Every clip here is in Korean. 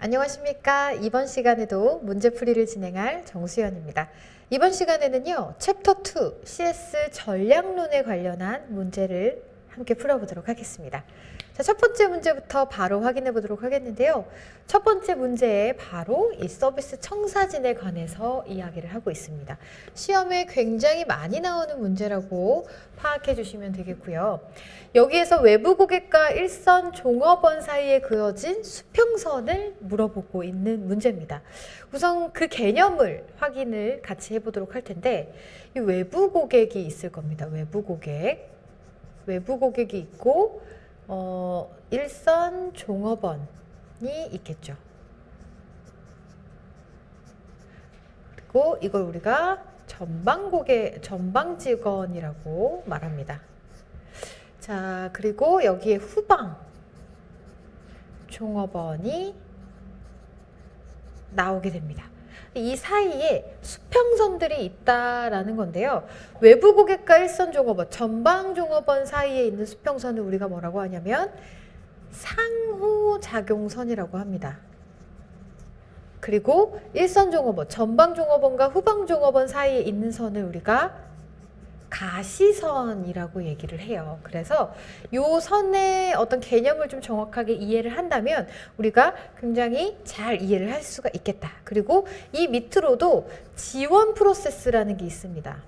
안녕하십니까. 이번 시간에도 문제풀이를 진행할 정수연입니다. 이번 시간에는요, 챕터 2 CS 전략론에 관련한 문제를 함께 풀어보도록 하겠습니다. 자, 첫 번째 문제부터 바로 확인해 보도록 하겠는데요. 첫 번째 문제에 바로 이 서비스 청사진에 관해서 이야기를 하고 있습니다. 시험에 굉장히 많이 나오는 문제라고 파악해 주시면 되겠고요. 여기에서 외부 고객과 일선 종업원 사이에 그어진 수평선을 물어보고 있는 문제입니다. 우선 그 개념을 확인을 같이 해보도록 할 텐데, 이 외부 고객이 있을 겁니다. 외부 고객이 있고 일선 종업원이 있겠죠. 그리고 이걸 우리가 전방 직원이라고 말합니다. 자, 그리고 여기에 후방 종업원이 나오게 됩니다. 이 사이에 수평선들이 있다라는 건데요. 외부 고객과 일선 종업원, 전방 종업원 사이에 있는 수평선을 우리가 뭐라고 하냐면 상호작용선이라고 합니다. 그리고 일선 종업원, 전방 종업원과 후방 종업원 사이에 있는 선을 우리가 가시선이라고 얘기를 해요. 그래서 요 선의 어떤 개념을 좀 정확하게 이해를 한다면 우리가 굉장히 잘 이해를 할 수가 있겠다. 그리고 이 밑으로도 지원 프로세스라는 게 있습니다.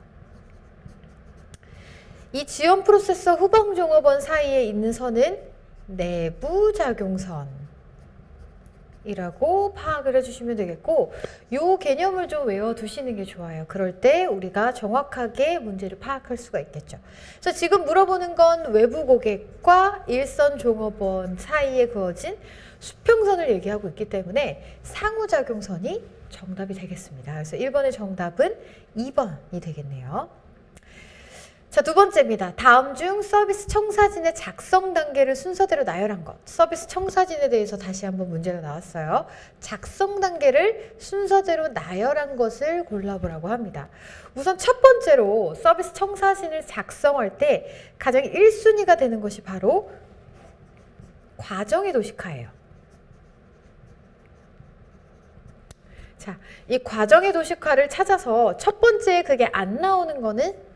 이 지원 프로세스와 후방 종업원 사이에 있는 선은 내부작용선 이라고 파악을 해주시면 되겠고, 요 개념을 좀 외워두시는 게 좋아요. 그럴 때 우리가 정확하게 문제를 파악할 수가 있겠죠. 그래서 지금 물어보는 건 외부 고객과 일선 종업원 사이에 그어진 수평선을 얘기하고 있기 때문에 상호작용선이 정답이 되겠습니다. 그래서 1번의 정답은 2번이 되겠네요. 자, 두 번째입니다. 다음 중 서비스 청사진의 작성 단계를 순서대로 나열한 것. 서비스 청사진에 대해서 다시 한번 문제가 나왔어요. 작성 단계를 순서대로 나열한 것을 골라보라고 합니다. 우선 첫 번째로 서비스 청사진을 작성할 때 가장 1순위가 되는 것이 바로 과정의 도식화예요. 자, 이 과정의 도식화를 찾아서 첫 번째 그게 안 나오는 거는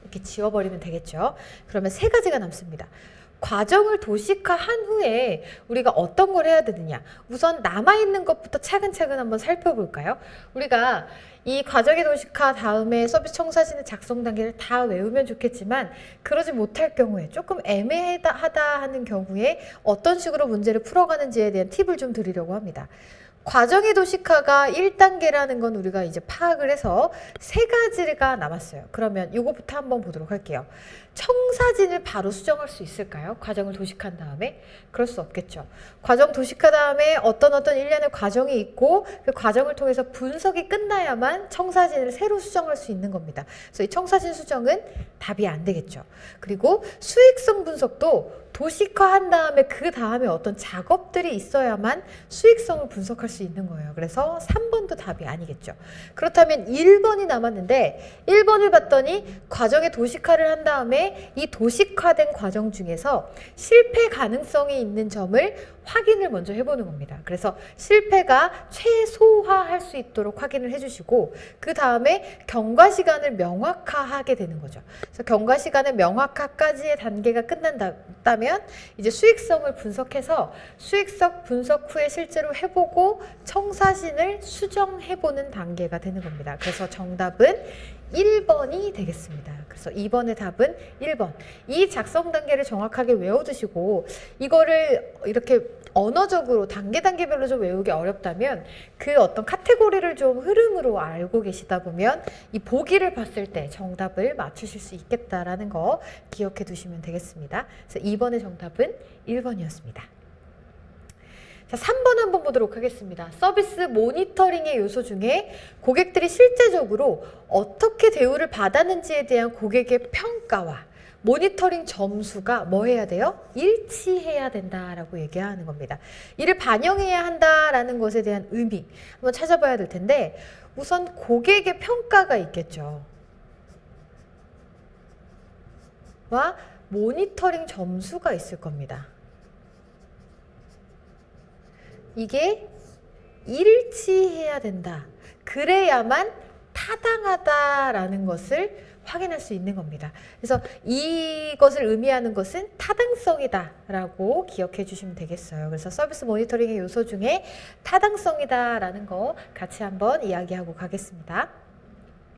이렇게 지워버리면 되겠죠. 그러면 세 가지가 남습니다. 과정을 도식화한 후에 우리가 어떤 걸 해야 되느냐. 우선 남아있는 것부터 차근차근 한번 살펴볼까요? 우리가 이 과정의 도식화 다음에 서비스 청사진의 작성 단계를 다 외우면 좋겠지만 그러지 못할 경우에 조금 애매하다 하는 경우에 어떤 식으로 문제를 풀어가는지에 대한 팁을 좀 드리려고 합니다. 과정의 도식화가 1단계라는 건 우리가 이제 파악을 해서 세 가지가 남았어요. 그러면 이거부터 한번 보도록 할게요. 청사진을 바로 수정할 수 있을까요? 과정을 도식한 다음에? 그럴 수 없겠죠. 과정 도식한 다음에 어떤 일련의 과정이 있고 그 과정을 통해서 분석이 끝나야만 청사진을 새로 수정할 수 있는 겁니다. 그래서 이 청사진 수정은 답이 안 되겠죠. 그리고 수익성 분석도 도식화한 다음에 그 다음에 어떤 작업들이 있어야만 수익성을 분석할 수 있는 거예요. 그래서 3번도 답이 아니겠죠. 그렇다면 1번이 남았는데 1번을 봤더니 과정의 도식화를 한 다음에 이 도식화된 과정 중에서 실패 가능성이 있는 점을 확인을 먼저 해보는 겁니다. 그래서 실패가 최소화할 수 있도록 확인을 해주시고 그 다음에 경과 시간을 명확화하게 되는 거죠. 그래서 경과 시간의 명확화까지의 단계가 끝난다면 이제 수익성을 분석해서 수익성 분석 후에 실제로 해보고 청사진을 수정해보는 단계가 되는 겁니다. 그래서 정답은 1번이 되겠습니다. 그래서 2번의 답은 1번. 이 작성 단계를 정확하게 외워두시고 이거를 이렇게 언어적으로 단계별로 좀 외우기 어렵다면 그 어떤 카테고리를 좀 흐름으로 알고 계시다 보면 이 보기를 봤을 때 정답을 맞추실 수 있겠다라는 거 기억해 두시면 되겠습니다. 그래서 2번의 정답은 1번이었습니다. 자, 3번 한번 보도록 하겠습니다. 서비스 모니터링의 요소 중에 고객들이 실제적으로 어떻게 대우를 받았는지에 대한 고객의 평가와 모니터링 점수가 뭐 해야 돼요? 일치해야 된다라고 얘기하는 겁니다. 이를 반영해야 한다라는 것에 대한 의미 한번 찾아봐야 될 텐데 우선 고객의 평가가 있겠죠. 와 모니터링 점수가 있을 겁니다. 이게 일치해야 된다. 그래야만 타당하다라는 것을 확인할 수 있는 겁니다. 그래서 이것을 의미하는 것은 타당성이다라고 기억해 주시면 되겠어요. 그래서 서비스 모니터링의 요소 중에 타당성이다라는 거 같이 한번 이야기하고 가겠습니다.